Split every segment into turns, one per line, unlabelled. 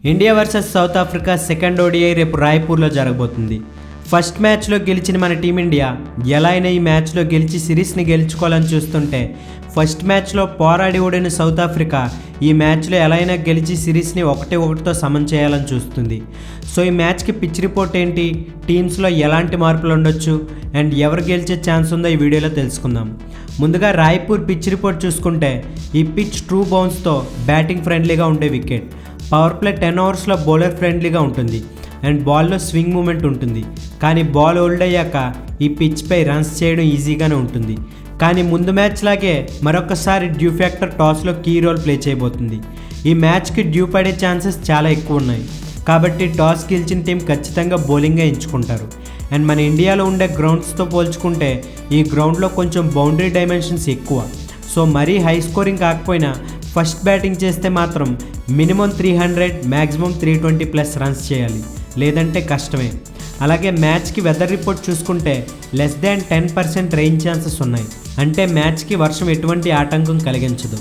India versus south Africa second ODI రేపు రాయ్పూర్లో జరగబోతుంది. First మ్యాచ్లో గెలిచిన మన టీమిండియా ఎలా అయినా ఈ మ్యాచ్లో గెలిచి సిరీస్ని గెలుచుకోవాలని చూస్తుంటే, ఫస్ట్ మ్యాచ్లో పోరాడి ఓడిన సౌత్ ఆఫ్రికా ఈ మ్యాచ్లో ఎలా అయినా గెలిచి సిరీస్ని 1-1తో సమం చేయాలని చూస్తుంది. సో ఈ మ్యాచ్కి పిచ్ రిపోర్ట్ ఏంటి, టీమ్స్లో ఎలాంటి మార్పులు ఉండొచ్చు అండ్ ఎవరు గెలిచే ఛాన్స్ ఉందో ఈ వీడియోలో తెలుసుకుందాం. ముందుగా రాయ్పూర్ పిచ్ రిపోర్ట్ చూసుకుంటే, ఈ పిచ్ ట్రూ బౌన్స్తో బ్యాటింగ్ ఫ్రెండ్లీగా ఉండే వికెట్, పవర్ ప్లే 10 ఓవర్స్లో బౌలర్ ఫ్రెండ్లీగా ఉంటుంది అండ్ బాల్లో స్వింగ్ మూమెంట్ ఉంటుంది. కానీ బాల్ హోల్డ్ అయ్యాక ఈ పిచ్పై రన్స్ చేయడం ఈజీగానే ఉంటుంది. కానీ ముందు మ్యాచ్ లాగే మరొకసారి డ్యూ ఫ్యాక్టర్ టాస్లో కీ రోల్ ప్లే చేయబోతుంది. ఈ మ్యాచ్కి డ్యూ పడే ఛాన్సెస్ చాలా ఎక్కువ ఉన్నాయి. కాబట్టి టాస్ గెలిచిన టీం ఖచ్చితంగా బౌలింగ్గా ఎంచుకుంటారు. అండ్ మన ఇండియాలో ఉండే గ్రౌండ్స్తో పోల్చుకుంటే ఈ గ్రౌండ్లో కొంచెం బౌండరీ డైమెన్షన్స్ ఎక్కువ. సో మరీ హై స్కోరింగ్ కాకపోయినా ఫస్ట్ బ్యాటింగ్ చేస్తే మాత్రం మినిమం 300 మ్యాక్సిమం 320+ రన్స్ చేయాలి, లేదంటే కష్టమే. అలాగే మ్యాచ్కి వెదర్ రిపోర్ట్ చూసుకుంటే లెస్ దాన్ 10% రెయిన్ ఛాన్సెస్ ఉన్నాయి. అంటే మ్యాచ్కి వర్షం ఎటువంటి ఆటంకం కలిగించదు.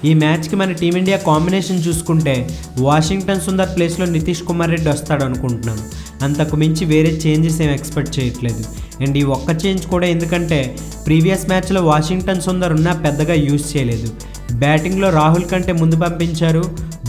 ఈ మ్యాచ్కి మన టీమిండియా కాంబినేషన్ చూసుకుంటే వాషింగ్టన్ సుందర్ ప్లేస్లో నితీష్ కుమార్ రెడ్డి వస్తాడు అనుకుంటున్నాను. అంతకు మించి వేరే చేంజెస్ ఏం ఎక్స్పెక్ట్ చేయట్లేదు. అండ్ ఈ ఒక్క చేంజ్ కూడా ఎందుకంటే ప్రీవియస్ మ్యాచ్లో వాషింగ్టన్ సుందర్ ఉన్నా పెద్దగా యూజ్ చేయలేదు. బ్యాటింగ్లో రాహుల్ కంటే ముందు పంపించారు,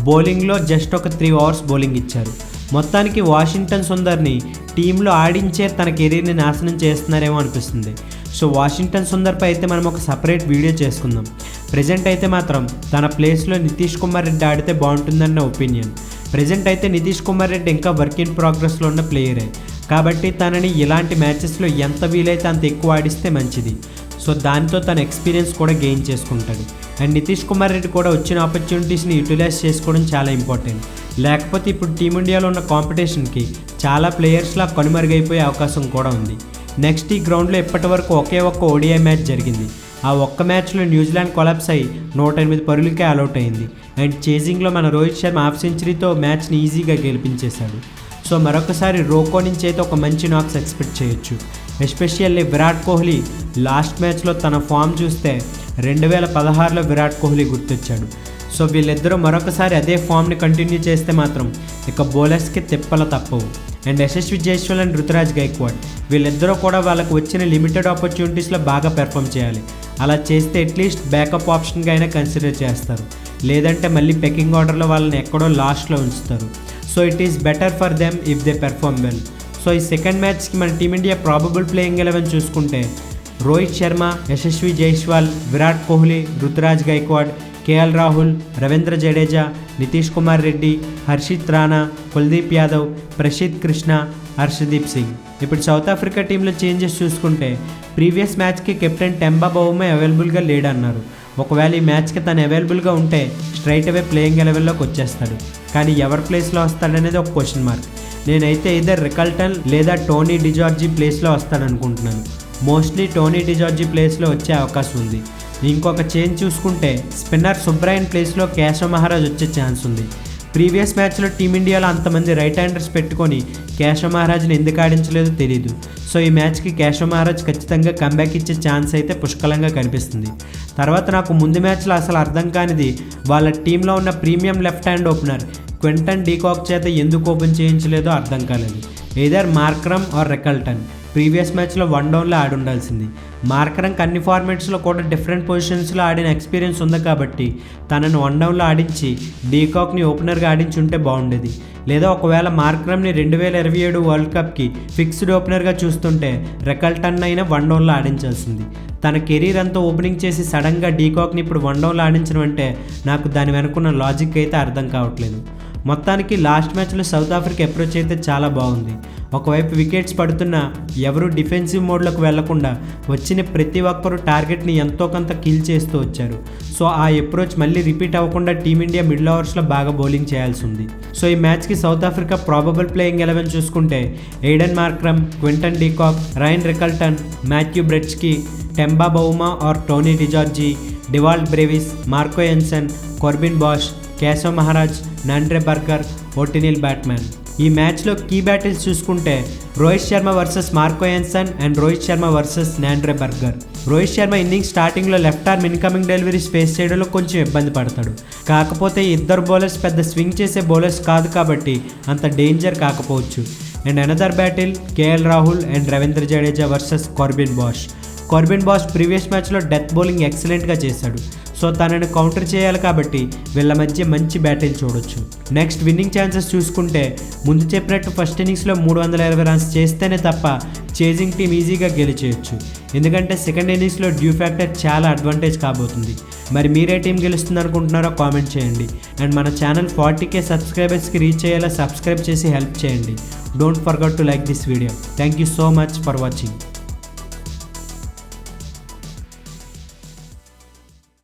బౌలింగ్లో జస్ట్ ఒక 3 అవర్స్ బౌలింగ్ ఇచ్చారు. మొత్తానికి వాషింగ్టన్ సుందర్ని టీంలో ఆడించే తన కెరీర్ని నాశనం చేస్తున్నారేమో అనిపిస్తుంది. సో వాషింగ్టన్ సుందర్పై అయితే మనం ఒక సపరేట్ వీడియో చేసుకుందాం. ప్రజెంట్ అయితే మాత్రం తన ప్లేస్లో నితీష్ కుమార్ రెడ్డి ఆడితే బాగుంటుందన్న ఒపీనియన్. ప్రజెంట్ అయితే నితీష్ కుమార్ రెడ్డి ఇంకా వర్క్ ఇన్ ప్రోగ్రెస్లో ఉన్న ప్లేయరే, కాబట్టి తనని ఇలాంటి మ్యాచెస్లో ఎంత వీలైతే అంత ఎక్కువ ఆడిస్తే మంచిది. సో దాంతో తన ఎక్స్పీరియన్స్ కూడా గెయిన్ చేసుకుంటాడు. అండ్ నితీష్ కుమార్ రెడ్డి కూడా వచ్చిన ఆపర్చునిటీస్ని యూటిలైజ్ చేసుకోవడం చాలా ఇంపార్టెంట్. లేకపోతే ఇప్పుడు టీమిండియాలో ఉన్న కాంపిటీషన్కి చాలా ప్లేయర్స్లా కనుమరుగైపోయే అవకాశం కూడా ఉంది. నెక్స్ట్ ఈ గ్రౌండ్లో ఇప్పటి వరకు ఒకే ఒక్క ఓడిఐ మ్యాచ్ జరిగింది. ఆ ఒక్క మ్యాచ్లో న్యూజిలాండ్ కొలాప్స్ అయ్యి 108 పరుగులకే ఆల్అౌట్ అయింది. అండ్ చేజింగ్లో మన రోహిత్ శర్మ హాఫ్ సెంచరీతో మ్యాచ్ని ఈజీగా గెలిపించేశాడు. సో మరొకసారి రోకో నుంచి అయితే ఒక మంచి నాక్స్ ఎక్స్పెక్ట్ చేయొచ్చు. ఎస్పెషల్లీ విరాట్ కోహ్లీ లాస్ట్ మ్యాచ్లో తన ఫామ్ చూస్తే 2016లో విరాట్ కోహ్లీ గుర్తొచ్చాడు. సో వీళ్ళిద్దరూ మరొకసారి అదే ఫామ్ని కంటిన్యూ చేస్తే మాత్రం ఇక బౌలర్స్కి తిప్పల తప్పవు. అండ్ యశస్వి జైస్వాల్ అండ్ రుతురాజ్ గైక్వాడ్ వీళ్ళిద్దరూ కూడా వాళ్ళకు వచ్చిన లిమిటెడ్ ఆపర్చునిటీస్లో బాగా పెర్ఫామ్ చేయాలి. అలా చేస్తే అట్లీస్ట్ బ్యాకప్ ఆప్షన్గా అయినా కన్సిడర్ చేస్తారు, లేదంటే మళ్ళీ పెకింగ్ ఆర్డర్లో వాళ్ళని ఎక్కడో లాస్ట్లో ఉంచుతారు. So it is better for them if they perform well. So ఈ సెకండ్ మ్యాచ్కి మన టీమిండియా ప్రాబబుల్ ప్లేయింగ్ 11 చూసుకుంటే రోహిత్ శర్మ, యశస్వి జైస్వాల్, విరాట్ కోహ్లీ, రుతురాజ్ గైక్వాడ్, కేఎల్ రాహుల్, రవీంద్ర జడేజా, నితీష్ కుమార్ రెడ్డి, హర్షిత్ రాణా, కుల్దీప్ యాదవ్, ప్రసిద్ధ్ కృష్ణ, హర్షదీప్ సింగ్. ఇప్పుడు సౌత్ ఆఫ్రికా టీంలో చేంజెస్ చూసుకుంటే ప్రీవియస్ మ్యాచ్కి కెప్టెన్ టెంబా బౌమా అవైలబుల్గా లేడన్నారు. ఒకవేళ ఈ మ్యాచ్కి తను అవైలబుల్గా ఉంటే స్ట్రైట్ అవే ప్లేయింగ్ 11లోకి వచ్చేస్తాడు. కానీ ఎవరి ప్లేస్లో వస్తాడనేది ఒక క్వశ్చన్ మార్క్. నేనైతే ఇద్దరు రికల్టన్ లేదా టోనీ డిజార్జీ ప్లేస్లో వస్తాడనుకుంటున్నాను. మోస్ట్లీ టోనీ డిజార్జీ ప్లేస్లో వచ్చే అవకాశం ఉంది. ఇంకొక చేంజ్ చూసుకుంటే స్పిన్నర్ సుబ్రాయన్ ప్లేస్లో కేశవ్ మహారాజ్ వచ్చే ఛాన్స్ ఉంది. ప్రీవియస్ మ్యాచ్లో టీమిండియాలో అంతమంది రైట్ హ్యాండర్స్ పెట్టుకొని కేశవ్ మహారాజ్ని ఎందుకు ఆడించలేదో తెలీదు. సో ఈ మ్యాచ్కి కేశవ్ మహారాజ్ ఖచ్చితంగా కంబ్యాక్ ఇచ్చే ఛాన్స్ అయితే పుష్కలంగా కనిపిస్తుంది. తర్వాత నాకు ముందు మ్యాచ్లో అసలు అర్థం కానిది, వాళ్ళ టీంలో ఉన్న premium left hand opener Quinton de Kock చేత ఎందుకు ఓపెన్ చేయించలేదో అర్థం కాలేదు. Either Markram or Rickelton previous మ్యాచ్లో 1 డౌన్లో ఆడి ఉండాల్సింది. మార్క్రమ్కి అన్ని ఫార్మాట్స్లో కూడా డిఫరెంట్ పొజిషన్స్లో ఆడిన ఎక్స్పీరియన్స్ ఉంది కాబట్టి తనను 1 డౌన్లో ఆడించి డీకాక్ని ఓపెనర్గా ఆడించి ఉంటే బాగుండేది. లేదా ఒకవేళ మార్క్రమ్ని 2027 వరల్డ్ కప్కి ఫిక్స్డ్ ఓపెనర్గా చూస్తుంటే రికల్టన్ అయినా 1 డౌన్లో ఆడించాల్సింది. తన కెరీర్ అంతా ఓపెనింగ్ చేసి సడన్గా డీకాక్ని ఇప్పుడు 1 డౌన్లో ఆడించడం అంటే నాకు దాని వెనుకున్న లాజిక్ అయితే అర్థం కావట్లేదు. మొత్తానికి లాస్ట్ మ్యాచ్లో సౌత్ ఆఫ్రికా అప్రోచ్ అయితే చాలా బాగుంది. ఒకవైపు వికెట్స్ పడుతున్నా ఎవరు డిఫెన్సివ్ మోడ్లోకి వెళ్లకుండా వచ్చిన ప్రతి ఒక్కరూ టార్గెట్ని ఎంతో కొంత కిల్ చేస్తూ వచ్చారు. సో ఆ అప్రోచ్ మళ్ళీ రిపీట్ అవ్వకుండా టీమిండియా మిడిల్ ఓవర్స్లో బాగా బౌలింగ్ చేయాల్సి ఉంది. సో ఈ మ్యాచ్కి సౌత్ ఆఫ్రికా ప్రాబబుల్ ప్లేయింగ్ 11 చూసుకుంటే Aiden Markram, Quinton de Kock, Ryan Rickelton, Matthew Breetzke, Temba Bavuma or Tony de Zorzi, Dewald Brevis, Marco Jansen, Corbin Bosch, Keshav Maharaj, Nandre Burger, Ottneil Baartman. ఈ మ్యాచ్లో key battles చూసుకుంటే Rohit Sharma versus Marco Jansen and Rohit Sharma versus Nandre Burger. Rohit Sharma innings స్టార్టింగ్లో left arm incoming deliveries face చేయడంలో కొంచెం ఇబ్బంది పడతాడు. కాకపోతే ఇద్దరు బౌలర్స్ పెద్ద స్వింగ్ చేసే బౌలర్స్ కాదు కాబట్టి అంత డేంజర్ కాకపోవచ్చు. And another battle KL Rahul and Ravindra Jadeja versus Corbin Bosch. Corbin Bosch previous మ్యాచ్లో డెత్ బౌలింగ్ ఎక్సలెంట్గా చేశాడు. సో తనని కౌంటర్ చేయాలి కాబట్టి వీళ్ళ మధ్య మంచి బ్యాటిల్ చూడొచ్చు. నెక్స్ట్ విన్నింగ్ ఛాన్సెస్ చూసుకుంటే ముందు చెప్పినట్టు ఫస్ట్ ఇన్నింగ్స్లో 320 రన్స్ చేస్తేనే తప్ప చేజింగ్ టీం ఈజీగా గెలిచేయచ్చు. ఎందుకంటే సెకండ్ ఇన్నింగ్స్లో డ్యూ ఫ్యాక్టర్ చాలా అడ్వాంటేజ్ కాబోతుంది. మరి మీరే టీం గెలుస్తుంది అనుకుంటున్నారో కామెంట్ చేయండి. అండ్ మన ఛానల్ 40K సబ్స్క్రైబర్స్కి రీచ్ అయ్యేలా సబ్స్క్రైబ్ చేసి హెల్ప్ చేయండి. Don't forget to like this video. Thank you so much for watching.